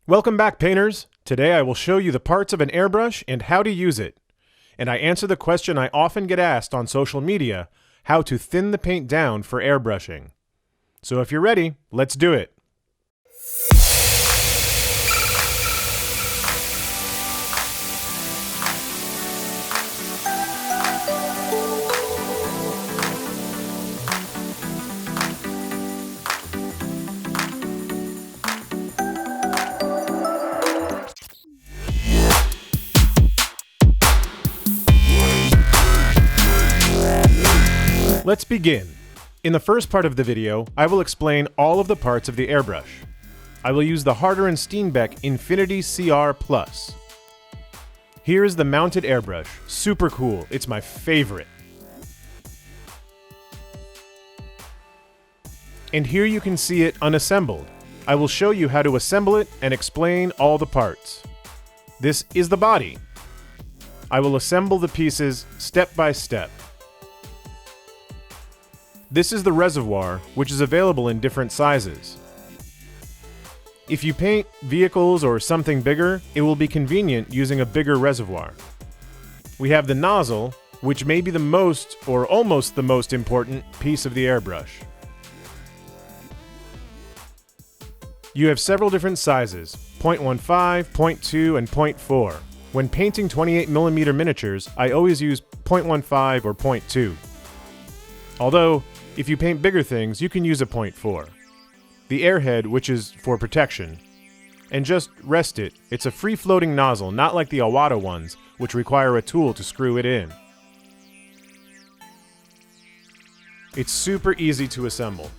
Welcome back, painters! Today I will show you the parts of an airbrush and how to use it. And I answer the question I often get asked on social media, how to thin the paint down for airbrushing. So if you're ready, let's do it! Let's begin. In the first part of the video, I will explain all of the parts of the airbrush. I will use the Harder & Steenbeck Infinity CR Plus. Here is the mounted airbrush. Super cool. It's my favorite. And here you can see it unassembled. I will show you how to assemble it and explain all the parts. This is the body. I will assemble the pieces step by step. This is the reservoir, which is available in different sizes. If you paint vehicles or something bigger, it will be convenient using a bigger reservoir. We have the nozzle, which may be the most or almost the most important piece of the airbrush. You have several different sizes, 0.15, 0.2, and 0.4. When painting 28mm miniatures, I always use 0.15 or 0.2. Although, if you paint bigger things, you can use a 0.4. The airhead, which is for protection. And just rest it. It's a free-floating nozzle, not like the Awada ones, which require a tool to screw it in. It's super easy to assemble.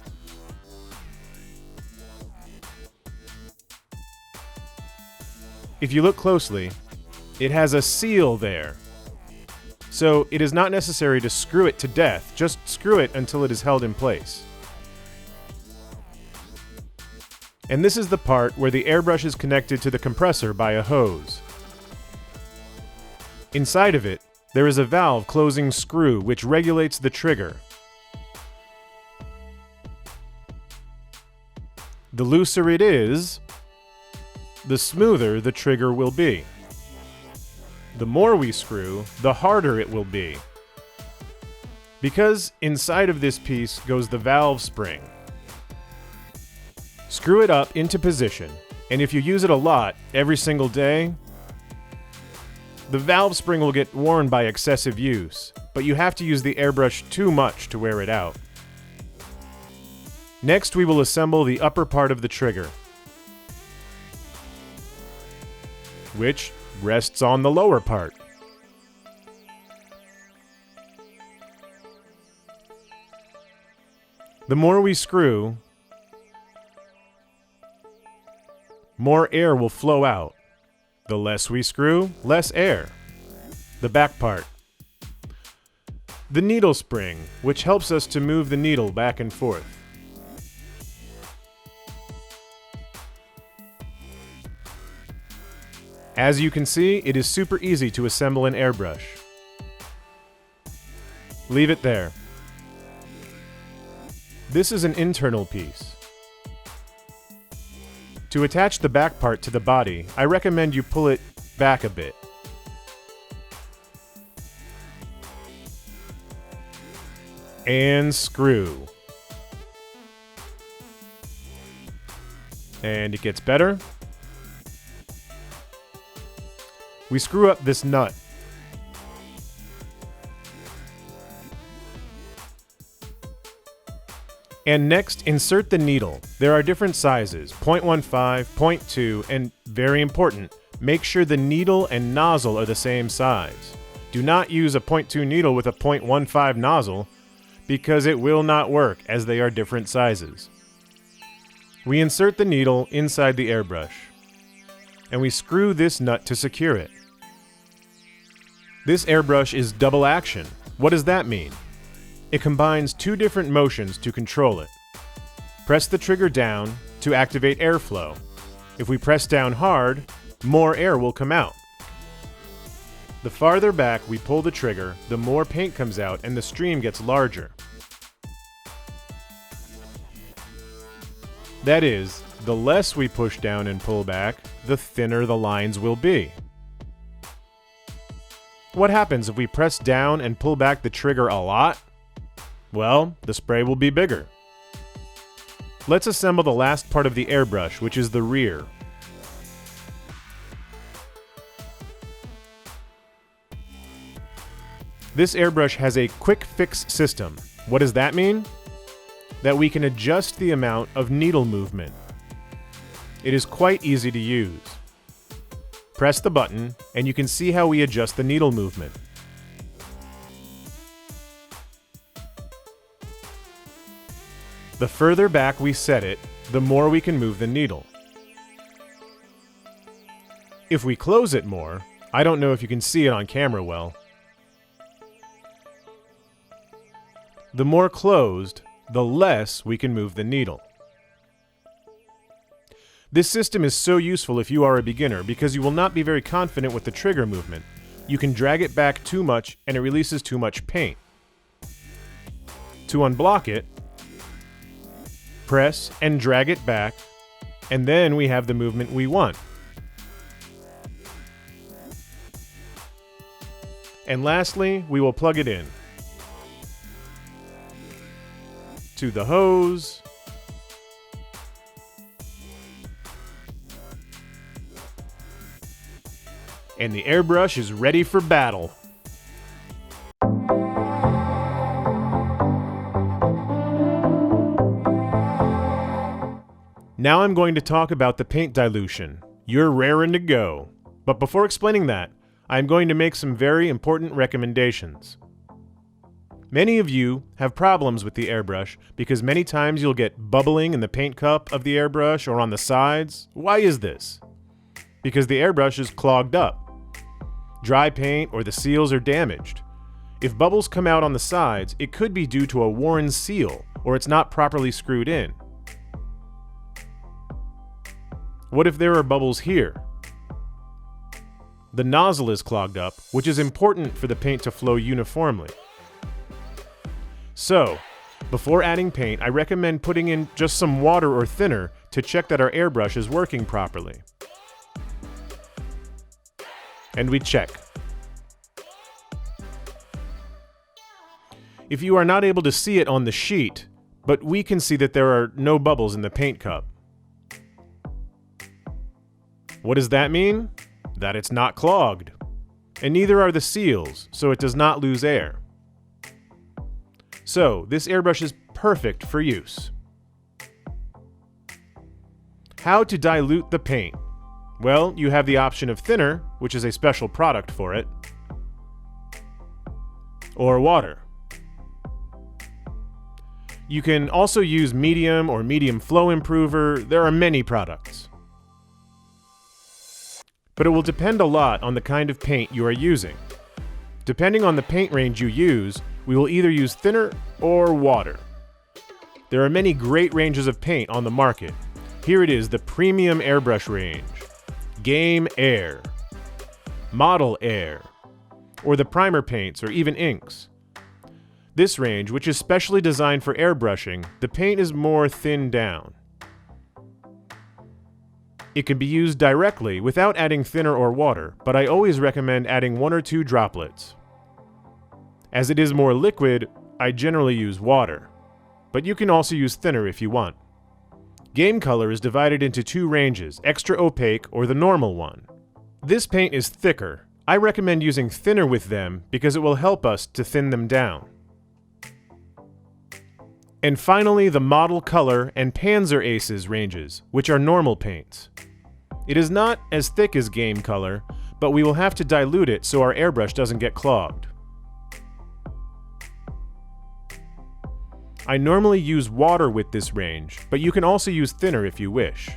If you look closely, it has a seal there. So it is not necessary to screw it to death, just screw it until it is held in place. And this is the part where the airbrush is connected to the compressor by a hose. Inside of it, there is a valve closing screw which regulates the trigger. The looser it is, the smoother the trigger will be. The more we screw, the harder it will be. Because inside of this piece goes the valve spring. Screw it up into position, and if you use it a lot, every single day, the valve spring will get worn by excessive use, but you have to use the airbrush too much to wear it out. Next, we will assemble the upper part of the trigger, which rests on the lower part. The more we screw, more air will flow out. The less we screw, less air. The back part. The needle spring, which helps us to move the needle back and forth. As you can see, it is super easy to assemble an airbrush. Leave it there. This is an internal piece. To attach the back part to the body, I recommend you pull it back a bit. And screw. And it gets better. We screw up this nut. And next, insert the needle. There are different sizes, 0.15, 0.2, and very important, make sure the needle and nozzle are the same size. Do not use a 0.2 needle with a 0.15 nozzle, because it will not work as they are different sizes. We insert the needle inside the airbrush, and we screw this nut to secure it. This airbrush is double action. What does that mean? It combines two different motions to control it. Press the trigger down to activate airflow. If we press down hard, more air will come out. The farther back we pull the trigger, the more paint comes out and the stream gets larger. That is, The less we push down and pull back, the thinner the lines will be. What happens if we press down and pull back the trigger a lot? Well, the spray will be bigger. Let's assemble the last part of the airbrush, which is the rear. This airbrush has a quick fix system. What does that mean? That we can adjust the amount of needle movement. It is quite easy to use. Press the button, and you can see how we adjust the needle movement. The further back we set it, the more we can move the needle. If we close it more, I don't know if you can see it on camera well. The more closed, the less we can move the needle. This system is so useful if you are a beginner because you will not be very confident with the trigger movement. You can drag it back too much and it releases too much paint. To unblock it, press and drag it back, and then we have the movement we want. And lastly, we will plug it in to the hose, and the airbrush is ready for battle. Now I'm going to talk about the paint dilution. You're raring to go. But before explaining that, I'm going to make some very important recommendations. Many of you have problems with the airbrush because many times you'll get bubbling in the paint cup of the airbrush or on the sides. Why is this? Because the airbrush is clogged up. Dry paint or the seals are damaged. If bubbles come out on the sides, it could be due to a worn seal or it's not properly screwed in. What if there are bubbles here? The nozzle is clogged up, which is important for the paint to flow uniformly. So, before adding paint, I recommend putting in just some water or thinner to check that our airbrush is working properly. And we check. If you are not able to see it on the sheet, but we can see that there are no bubbles in the paint cup. What does that mean? That it's not clogged. And neither are the seals, so it does not lose air. So, this airbrush is perfect for use. How to dilute the paint? Well, you have the option of thinner, which is a special product for it, or water. You can also use medium or medium flow improver. There are many products. But it will depend a lot on the kind of paint you are using. Depending on the paint range you use, we will either use thinner or water. There are many great ranges of paint on the market. Here it is, the premium airbrush range, Game Air, Model Air, or the primer paints or even inks. This range, which is specially designed for airbrushing, the paint is more thinned down. It can be used directly without adding thinner or water, but I always recommend adding 1 or 2 droplets. As it is more liquid, I generally use water, but you can also use thinner if you want. Game color is divided into 2 ranges, extra opaque or the normal one. This paint is thicker. I recommend using thinner with them because it will help us to thin them down. And finally, the Model Color and Panzer Aces ranges, which are normal paints. It is not as thick as Game Color, but we will have to dilute it so our airbrush doesn't get clogged. I normally use water with this range, but you can also use thinner if you wish.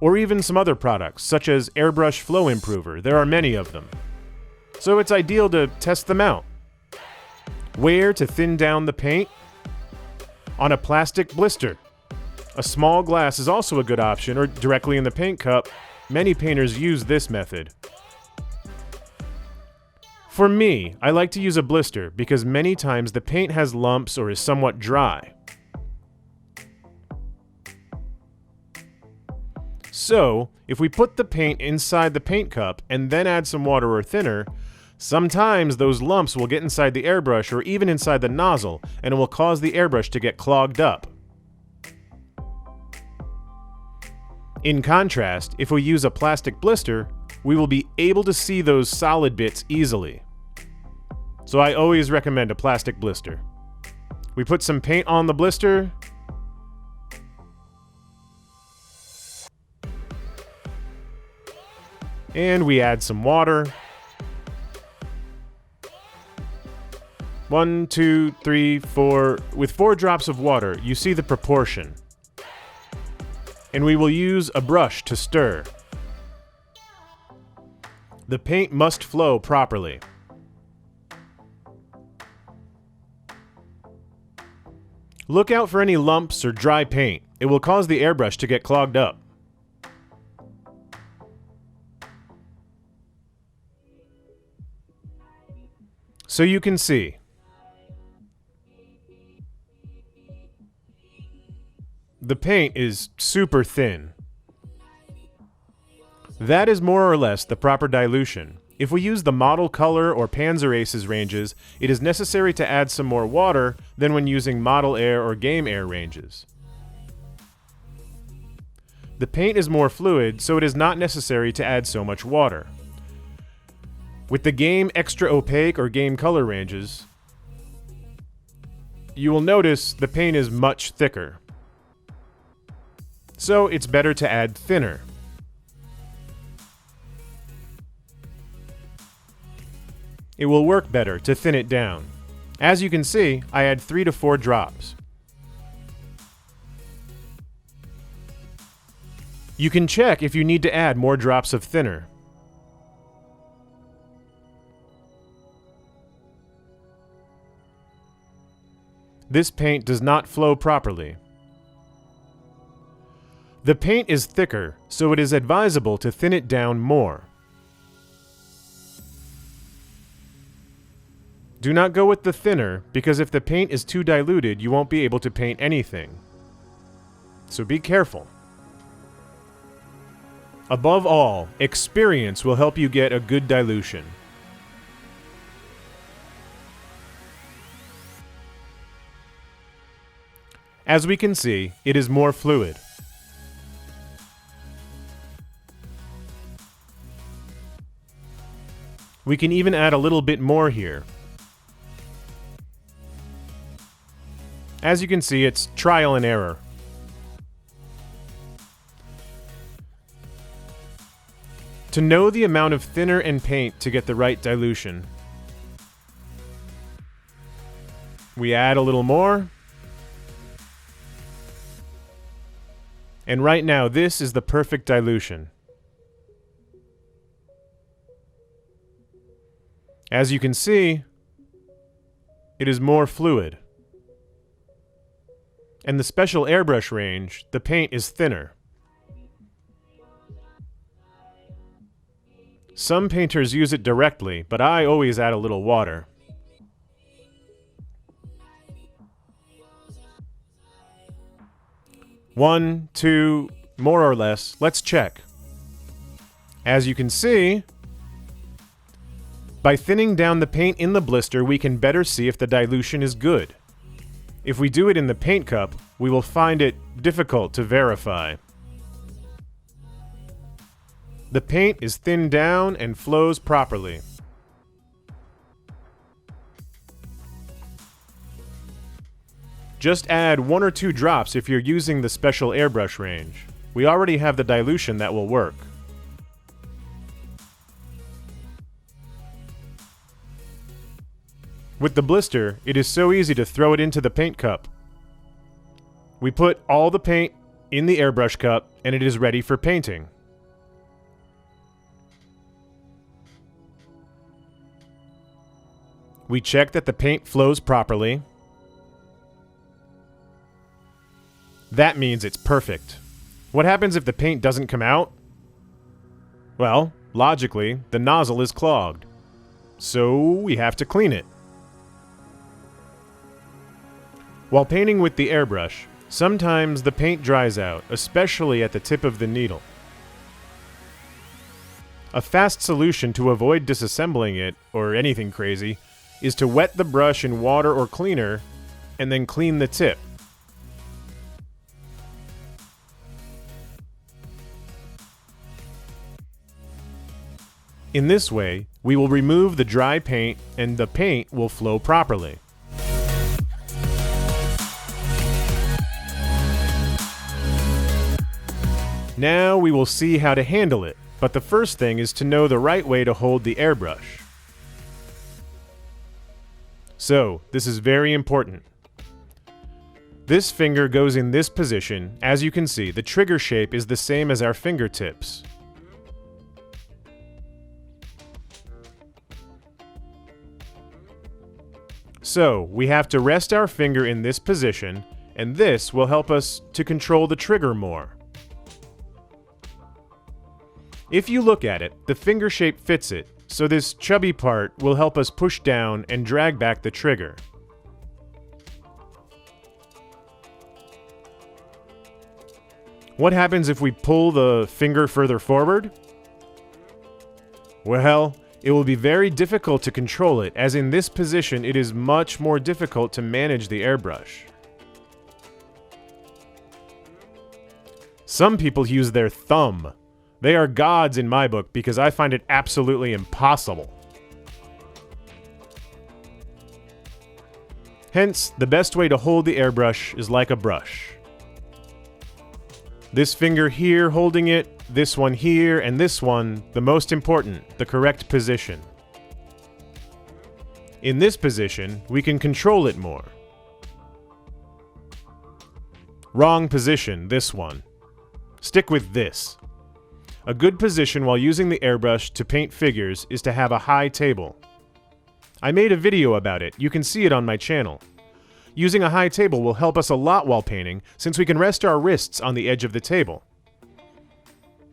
Or even some other products, such as Airbrush Flow Improver. There are many of them. So it's ideal to test them out. Where to thin down the paint? On a plastic blister. A small glass is also a good option, or directly in the paint cup. Many painters use this method. For me, I like to use a blister because many times the paint has lumps or is somewhat dry. So, if we put the paint inside the paint cup and then add some water or thinner, sometimes those lumps will get inside the airbrush or even inside the nozzle, and it will cause the airbrush to get clogged up. In contrast, if we use a plastic blister, we will be able to see those solid bits easily. So I always recommend a plastic blister. We put some paint on the blister, and we add some water. 1, 2, 3, 4. With 4 drops of water, you see the proportion. And we will use a brush to stir. The paint must flow properly. Look out for any lumps or dry paint. It will cause the airbrush to get clogged up. So you can see, the paint is super thin. That is more or less the proper dilution. If we use the model color or Panzeraces ranges, it is necessary to add some more water than when using model air or game air ranges. The paint is more fluid, so it is not necessary to add so much water. With the game extra opaque or game color ranges, you will notice the paint is much thicker. So it's better to add thinner. It will work better to thin it down. As you can see, I add 3 to 4 drops. You can check if you need to add more drops of thinner. This paint does not flow properly. The paint is thicker, so it is advisable to thin it down more. Do not go with the thinner, because if the paint is too diluted, you won't be able to paint anything. So be careful. Above all, experience will help you get a good dilution. As we can see, it is more fluid. We can even add a little bit more here. As you can see, it's trial and error. To know the amount of thinner and paint to get the right dilution, we add a little more. And right now, this is the perfect dilution. As you can see, it is more fluid. And the special airbrush range, the paint is thinner. Some painters use it directly, but I always add a little water. One, two, more or less. Let's check. As you can see, by thinning down the paint in the blister, we can better see if the dilution is good. If we do it in the paint cup, we will find it difficult to verify. The paint is thinned down and flows properly. Just add 1 or 2 drops if you're using the special airbrush range. We already have the dilution that will work. With the blister, it is so easy to throw it into the paint cup. We put all the paint in the airbrush cup and it is ready for painting. We check that the paint flows properly. That means it's perfect. What happens if the paint doesn't come out? Well, logically, the nozzle is clogged. So we have to clean it. While painting with the airbrush, sometimes the paint dries out, especially at the tip of the needle. A fast solution to avoid disassembling it, or anything crazy, is to wet the brush in water or cleaner, and then clean the tip. In this way, we will remove the dry paint and the paint will flow properly. Now we will see how to handle it, but the first thing is to know the right way to hold the airbrush. So, this is very important. This finger goes in this position. As you can see, the trigger shape is the same as our fingertips. So, we have to rest our finger in this position, and this will help us to control the trigger more. If you look at it, the finger shape fits it, so this chubby part will help us push down and drag back the trigger. What happens if we pull the finger further forward? Well, it will be very difficult to control it, as in this position it is much more difficult to manage the airbrush. Some people use their thumb. They are gods in my book because I find it absolutely impossible. Hence, the best way to hold the airbrush is like a brush. This finger here holding it, this one here, and this one, the most important, the correct position. In this position, we can control it more. Wrong position, this one. Stick with this. A good position while using the airbrush to paint figures is to have a high table. I made a video about it, you can see it on my channel. Using a high table will help us a lot while painting, since we can rest our wrists on the edge of the table.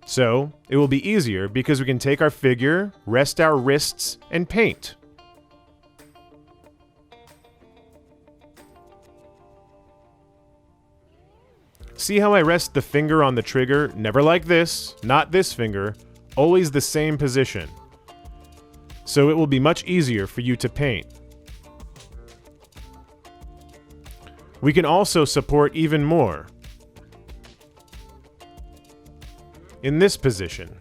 So, it will be easier because we can take our figure, rest our wrists, and paint. See how I rest the finger on the trigger? Never like this, not this finger, always the same position. So it will be much easier for you to paint. We can also support even more. In this position.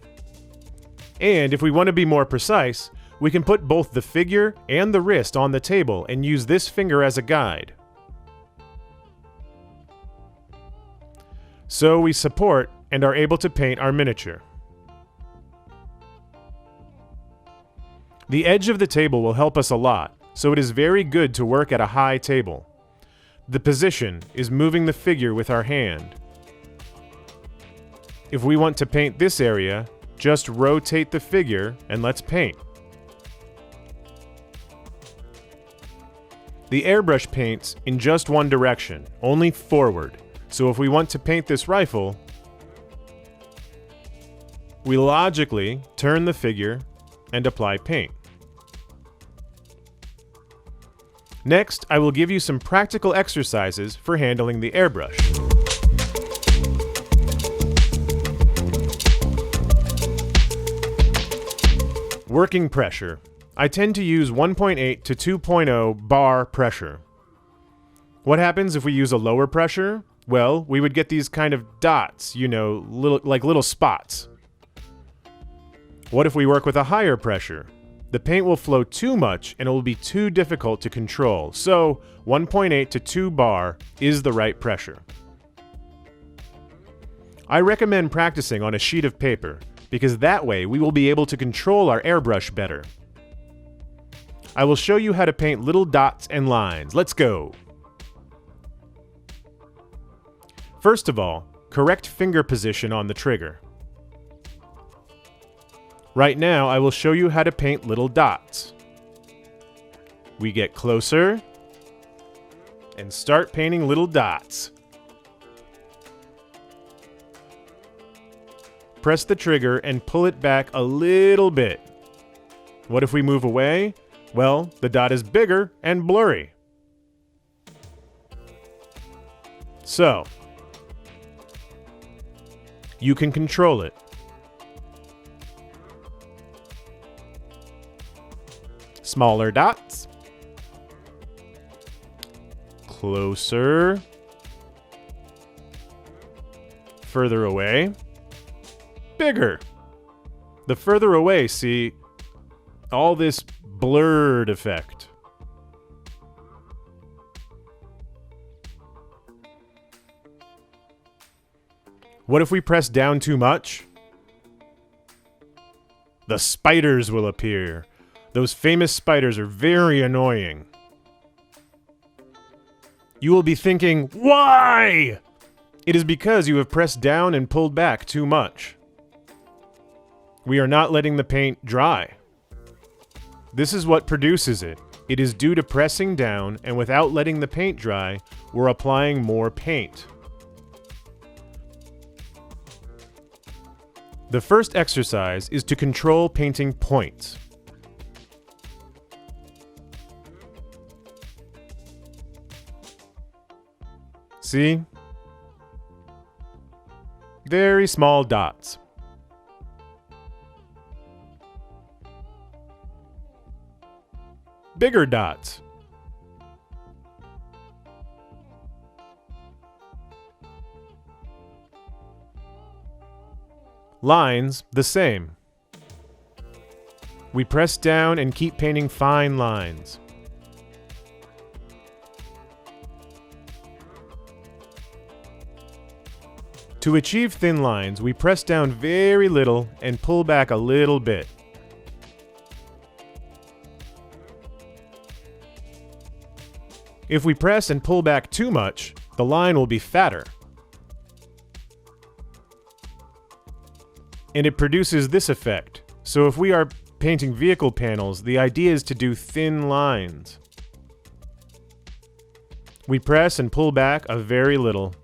And if we want to be more precise, we can put both the figure and the wrist on the table and use this finger as a guide. So we support and are able to paint our miniature. The edge of the table will help us a lot, so it is very good to work at a high table. The position is moving the figure with our hand. If we want to paint this area, just rotate the figure and let's paint. The airbrush paints in just one direction, only forward. So if we want to paint this rifle, we logically turn the figure and apply paint. Next, I will give you some practical exercises for handling the airbrush. Working pressure. I tend to use 1.8 to 2.0 bar pressure. What happens if we use a lower pressure? Well, we would get these kind of dots, you know, little spots. What if we work with a higher pressure? The paint will flow too much and it will be too difficult to control, so 1.8 to 2 bar is the right pressure. I recommend practicing on a sheet of paper, because that way we will be able to control our airbrush better. I will show you how to paint little dots and lines. Let's go! First of all, correct finger position on the trigger. Right now, I will show you how to paint little dots. We get closer and start painting little dots. Press the trigger and pull it back a little bit. What if we move away? Well, the dot is bigger and blurry. So, you can control it. Smaller dots. Closer. Further away. Bigger. The further away, see, all this blurred effect. What if we press down too much? The spiders will appear. Those famous spiders are very annoying. You will be thinking, why? It is because you have pressed down and pulled back too much. We are not letting the paint dry. This is what produces it. It is due to pressing down, and without letting the paint dry, we're applying more paint. The first exercise is to control painting points. See? Very small dots. Bigger dots. Lines, the same. We press down and keep painting fine lines. To achieve thin lines, we press down very little and pull back a little bit. If we press and pull back too much, the line will be fatter. And it produces this effect. So if we are painting vehicle panels, the idea is to do thin lines. We press and pull back a very little.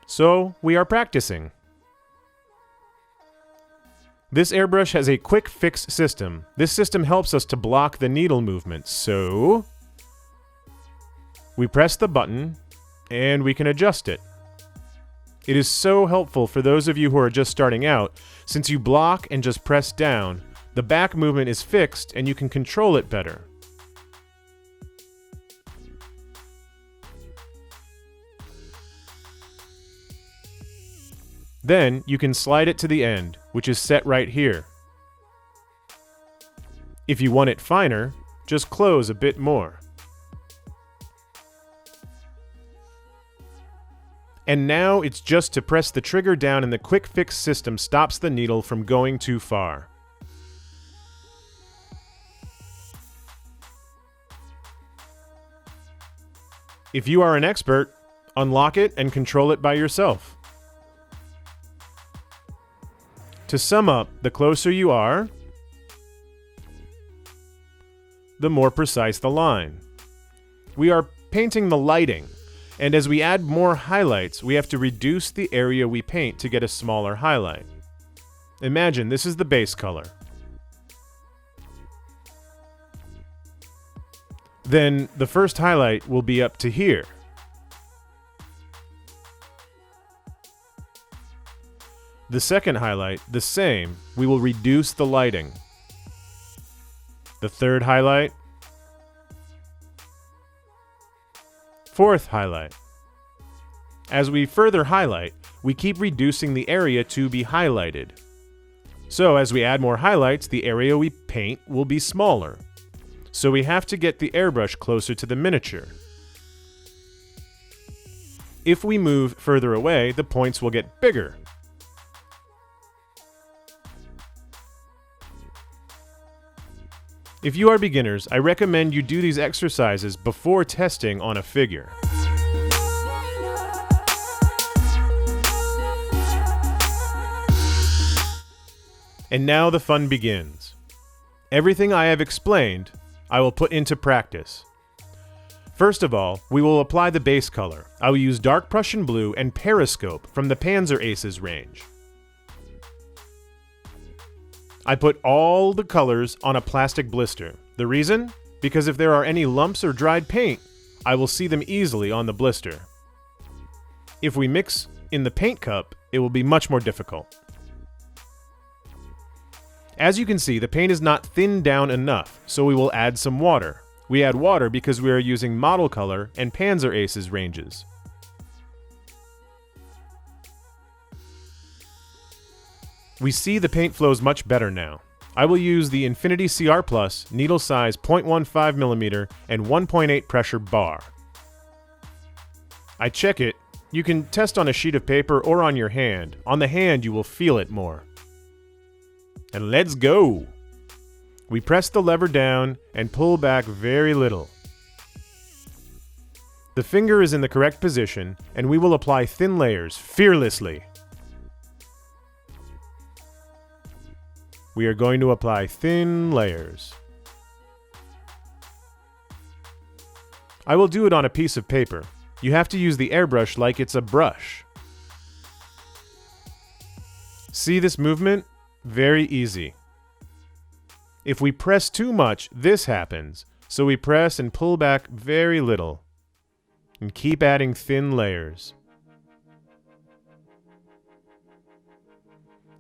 So we are practicing. This airbrush has a quick fix system. This system helps us to block the needle movement. So we press the button and we can adjust it. It is so helpful for those of you who are just starting out. Since you block and just press down, the back movement is fixed and you can control it better. Then you can slide it to the end, which is set right here. If you want it finer, just close a bit more. And now it's just to press the trigger down and the quick fix system stops the needle from going too far. If you are an expert, unlock it and control it by yourself. To sum up, the closer you are, the more precise the line. We are painting the lighting, and as we add more highlights, we have to reduce the area we paint to get a smaller highlight. Imagine this is the base color. Then the first highlight will be up to here. The second highlight, the same, we will reduce the lighting. The third highlight. Fourth highlight. As we further highlight, we keep reducing the area to be highlighted. So as we add more highlights, the area we paint will be smaller. So we have to get the airbrush closer to the miniature. If we move further away, the points will get bigger. If you are beginners, I recommend you do these exercises before testing on a figure. And now the fun begins. Everything I have explained, I will put into practice. First of all, we will apply the base color. I will use dark Prussian blue and Periscope from the Panzer Aces range. I put all the colors on a plastic blister. The reason? Because if there are any lumps or dried paint, I will see them easily on the blister. If we mix in the paint cup, it will be much more difficult. As you can see, the paint is not thinned down enough, so we will add some water. We add water because we are using model color and Panzer Aces ranges. We see the paint flows much better now. I will use the Infinity CR Plus needle size 0.15mm and 1.8 pressure bar. I check it. You can test on a sheet of paper or on your hand. On the hand, you will feel it more. And let's go! We press the lever down and pull back very little. The finger is in the correct position, and we will apply thin layers fearlessly. We are going to apply thin layers. I will do it on a piece of paper. You have to use the airbrush like it's a brush. See this movement? Very easy. If we press too much, this happens. So we press and pull back very little. And keep adding thin layers.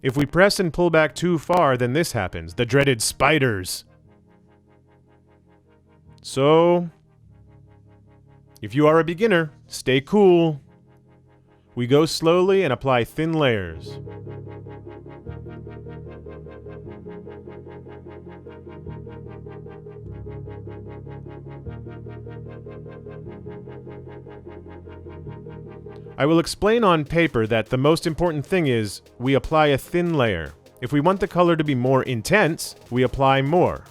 If we press and pull back too far, then this happens. The dreaded spiders. So, if you are a beginner, stay cool. We go slowly and apply thin layers. I will explain on paper that the most important thing is we apply a thin layer. If we want the color to be more intense, we apply more.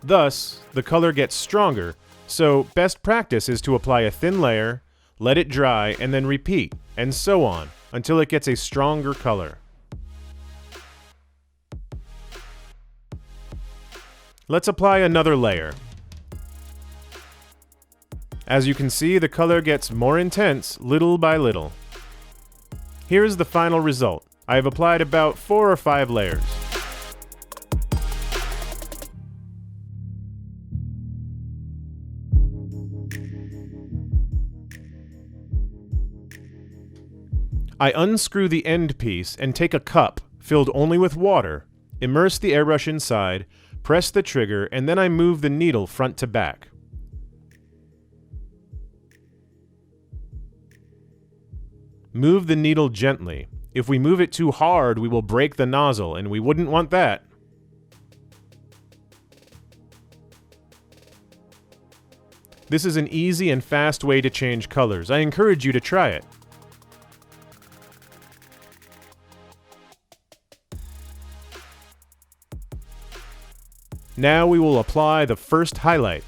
Thus, the color gets stronger, so best practice is to apply a thin layer, let it dry, and then repeat, and so on, until it gets a stronger color. Let's apply another layer. As you can see, the color gets more intense little by little. Here is the final result. I have applied about 4 or 5 layers. I unscrew the end piece and take a cup filled only with water, immerse the airbrush inside, press the trigger, and then I move the needle front to back. Move the needle gently. If we move it too hard, we will break the nozzle, and we wouldn't want that. This is an easy and fast way to change colors. I encourage you to try it. Now we will apply the first highlight.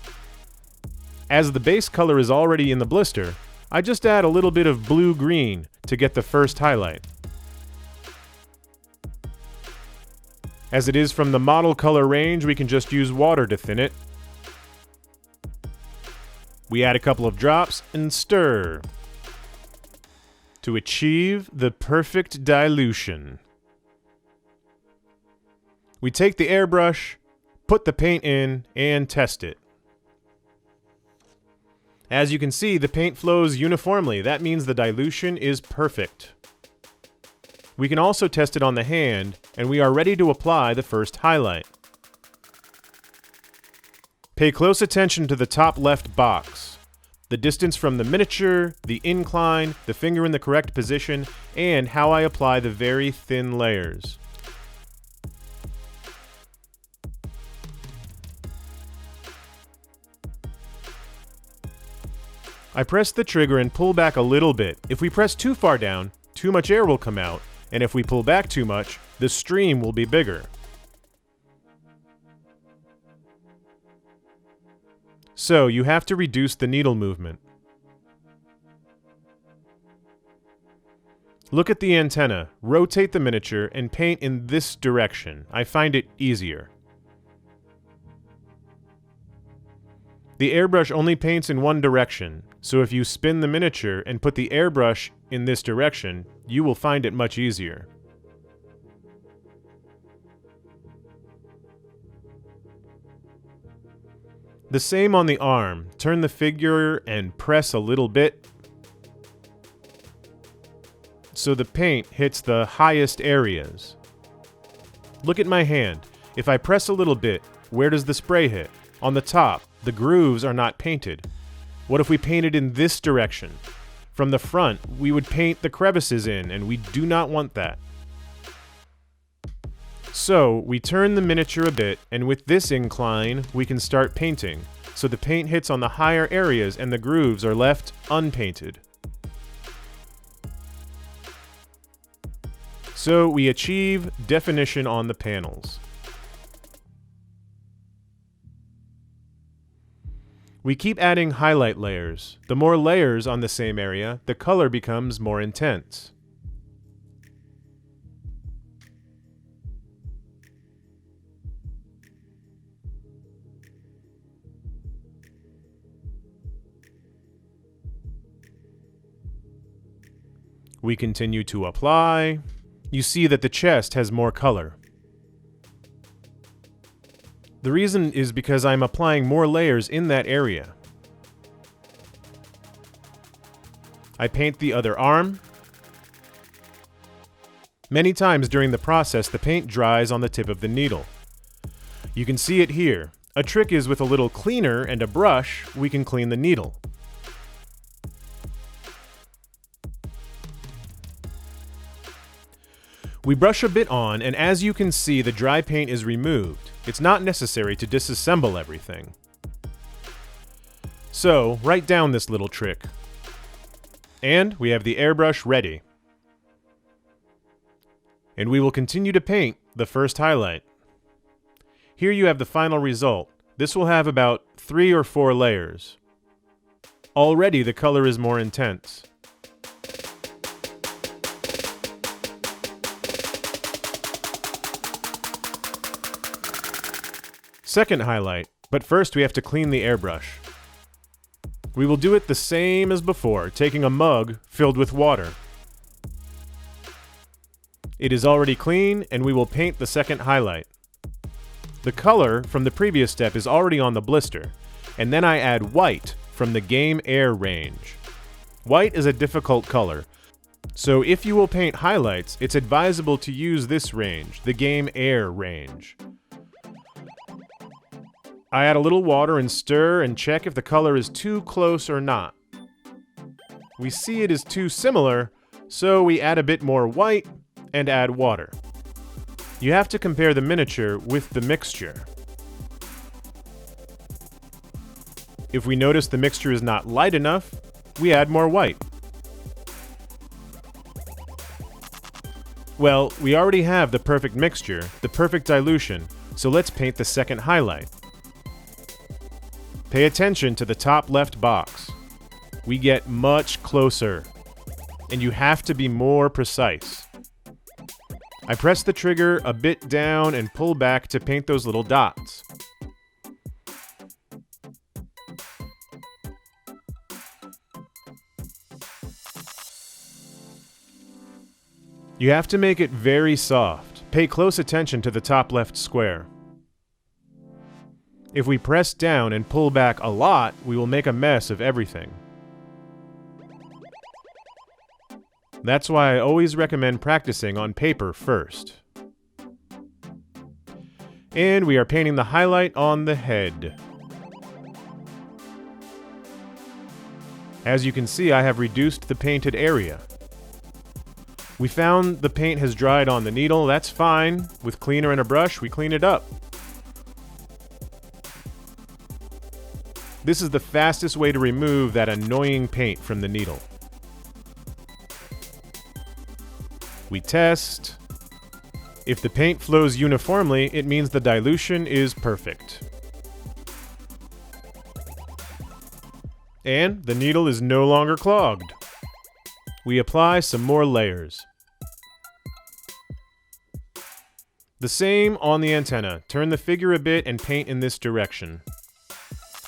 As the base color is already in the blister, I just add a little bit of blue-green to get the first highlight. As it is from the model color range, we can just use water to thin it. We add a couple of drops and stir to achieve the perfect dilution. We take the airbrush, put the paint in, and test it. As you can see, the paint flows uniformly. That means the dilution is perfect. We can also test it on the hand, and we are ready to apply the first highlight. Pay close attention to the top left box. The distance from the miniature, the incline, the finger in the correct position, and how I apply the very thin layers. I press the trigger and pull back a little bit. If we press too far down, too much air will come out, and if we pull back too much, the stream will be bigger. So you have to reduce the needle movement. Look at the antenna, rotate the miniature, and paint in this direction. I find it easier. The airbrush only paints in one direction, so if you spin the miniature and put the airbrush in this direction, you will find it much easier. The same on the arm. Turn the figure and press a little bit so the paint hits the highest areas. Look at my hand. If I press a little bit, where does the spray hit? On the top. The grooves are not painted. What if we painted in this direction? From the front, we would paint the crevices in, and we do not want that. So, we turn the miniature a bit, and with this incline, we can start painting, so the paint hits on the higher areas and the grooves are left unpainted. So, we achieve definition on the panels. We keep adding highlight layers. The more layers on the same area, the color becomes more intense. We continue to apply. You see that the chest has more color. The reason is because I'm applying more layers in that area. I paint the other arm. Many times during the process, the paint dries on the tip of the needle. You can see it here. A trick is with a little cleaner and a brush, we can clean the needle. We brush a bit on, and as you can see, the dry paint is removed. It's not necessary to disassemble everything. So, write down this little trick. And we have the airbrush ready. And we will continue to paint the first highlight. Here you have the final result. This will have about 3 or 4 layers. Already the color is more intense. Second highlight, but first we have to clean the airbrush. We will do it the same as before, taking a mug filled with water. It is already clean, and we will paint the second highlight. The color from the previous step is already on the blister, and then I add white from the Game Air range. White is a difficult color, so if you will paint highlights, it's advisable to use this range, the Game Air range. I add a little water and stir and check if the color is too close or not. We see it is too similar, so we add a bit more white and add water. You have to compare the miniature with the mixture. If we notice the mixture is not light enough, we add more white. Well, we already have the perfect mixture, the perfect dilution, so let's paint the second highlight. Pay attention to the top left box. We get much closer, and you have to be more precise. I press the trigger a bit down and pull back to paint those little dots. You have to make it very soft. Pay close attention to the top left square. If we press down and pull back a lot, we will make a mess of everything. That's why I always recommend practicing on paper first. And we are painting the highlight on the head. As you can see, I have reduced the painted area. We found the paint has dried on the needle, that's fine. With cleaner and a brush, we clean it up. This is the fastest way to remove that annoying paint from the needle. We test. If the paint flows uniformly, it means the dilution is perfect. And the needle is no longer clogged. We apply some more layers. The same on the antenna. Turn the figure a bit and paint in this direction.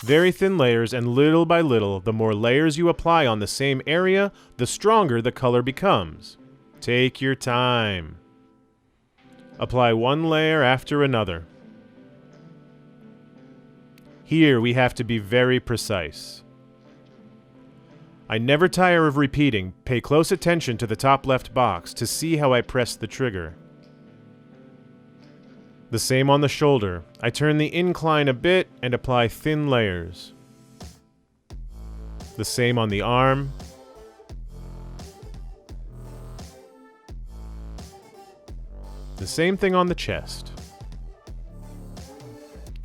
Very thin layers, and little by little, the more layers you apply on the same area, the stronger the color becomes. Take your time. Apply one layer after another. Here we have to be very precise. I never tire of repeating, pay close attention to the top left box to see how I press the trigger. The same on the shoulder. I turn the incline a bit and apply thin layers. The same on the arm. The same thing on the chest.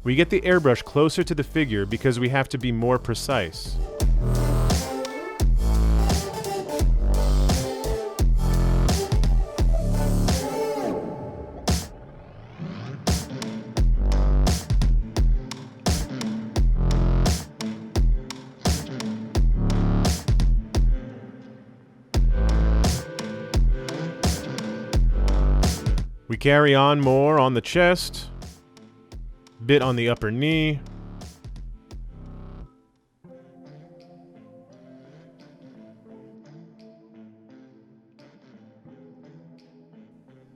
We get the airbrush closer to the figure because we have to be more precise. We carry on more on the chest, bit on the upper knee,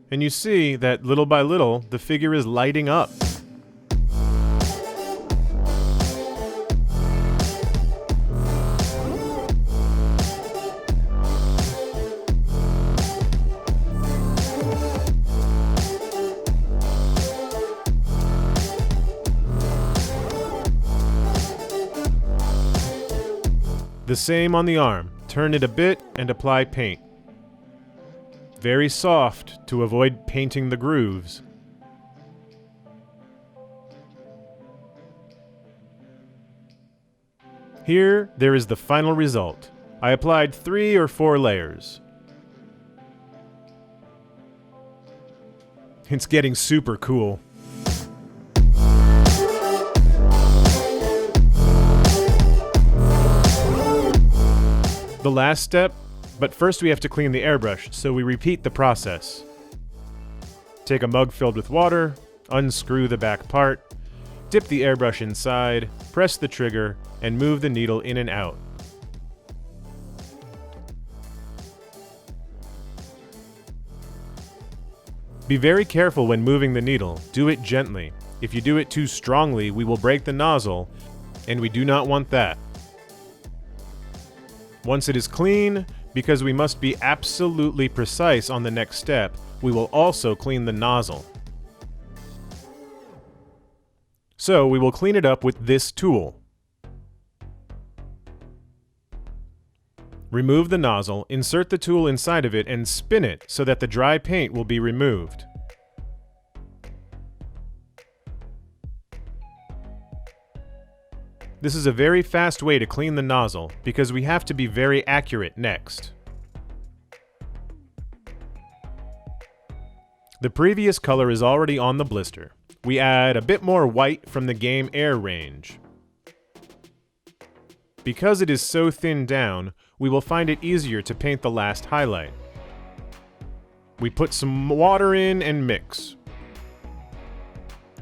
and you see that little by little the figure is lighting up. The same on the arm. Turn it a bit and apply paint. Very soft to avoid painting the grooves. Here, there is the final result. I applied 3 or 4 layers. It's getting super cool. The last step, but first we have to clean the airbrush, so we repeat the process. Take a mug filled with water, unscrew the back part, dip the airbrush inside, press the trigger, and move the needle in and out. Be very careful when moving the needle. Do it gently. If you do it too strongly, we will break the nozzle, and we do not want that. Once it is clean, because we must be absolutely precise on the next step, we will also clean the nozzle. So we will clean it up with this tool. Remove the nozzle, insert the tool inside of it, and spin it so that the dry paint will be removed. This is a very fast way to clean the nozzle, because we have to be very accurate next. The previous color is already on the blister. We add a bit more white from the game Air range. Because it is so thinned down, we will find it easier to paint the last highlight. We put some water in and mix.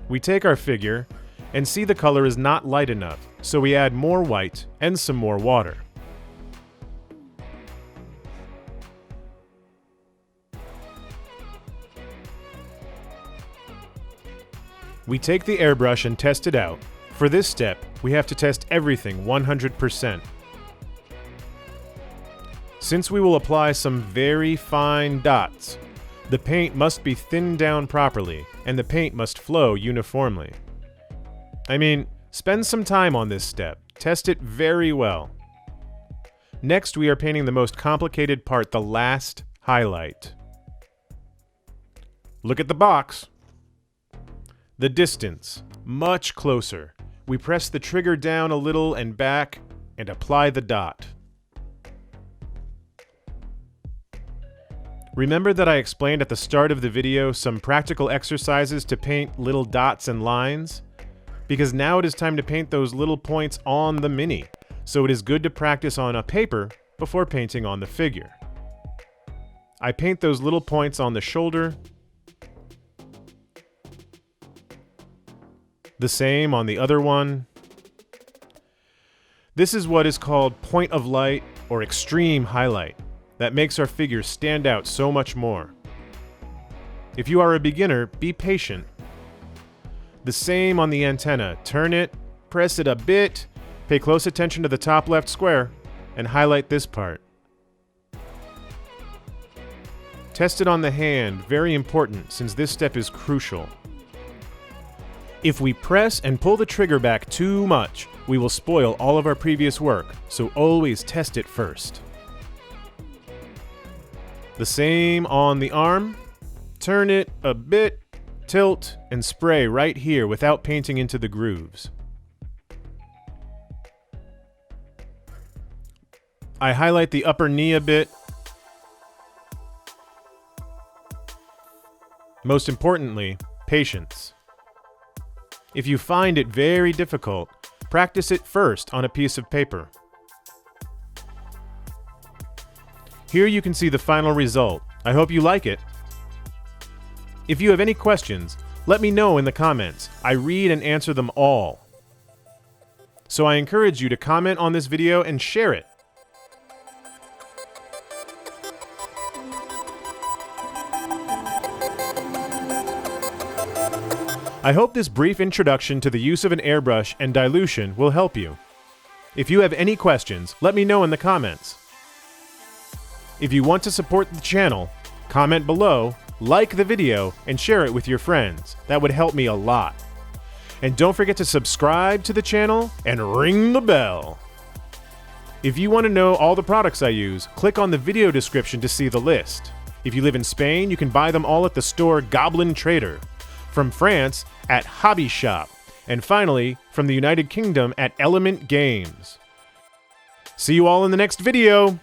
We take our figure and see the color is not light enough, so we add more white and some more water. We take the airbrush and test it out. For this step, we have to test everything 100%. Since we will apply some very fine dots, the paint must be thinned down properly, and the paint must flow uniformly. I mean, spend some time on this step. Test it very well. Next, we are painting the most complicated part, the last highlight. Look at the box. The distance, much closer. We press the trigger down a little and back and apply the dot. Remember that I explained at the start of the video some practical exercises to paint little dots and lines? Because now it is time to paint those little points on the Mini, so it is good to practice on a paper before painting on the figure. I paint those little points on the shoulder, the same on the other one. This is what is called point of light or extreme highlight. That makes our figure stand out so much more. If you are a beginner, be patient. The same on the antenna. Turn it, press it a bit, pay close attention to the top left square, and highlight this part. Test it on the hand, very important since this step is crucial. If we press and pull the trigger back too much, we will spoil all of our previous work, so always test it first. The same on the arm. Turn it a bit, tilt, and spray right here without painting into the grooves. I highlight the upper knee a bit. Most importantly, patience. If you find it very difficult, practice it first on a piece of paper. Here you can see the final result. I hope you like it. If you have any questions, let me know in the comments. I read and answer them all. So I encourage you to comment on this video and share it. I hope this brief introduction to the use of an airbrush and dilution will help you. If you have any questions, let me know in the comments. If you want to support the channel, comment below, like the video, and share it with your friends. That would help me a lot. And don't forget to subscribe to the channel and ring the bell. If you want to know all the products I use, click on the video description to see the list. If you live in Spain, you can buy them all at the store Goblin Trader. From France at Hobby Shop, and finally from the United Kingdom at Element Games. See you all in the next video!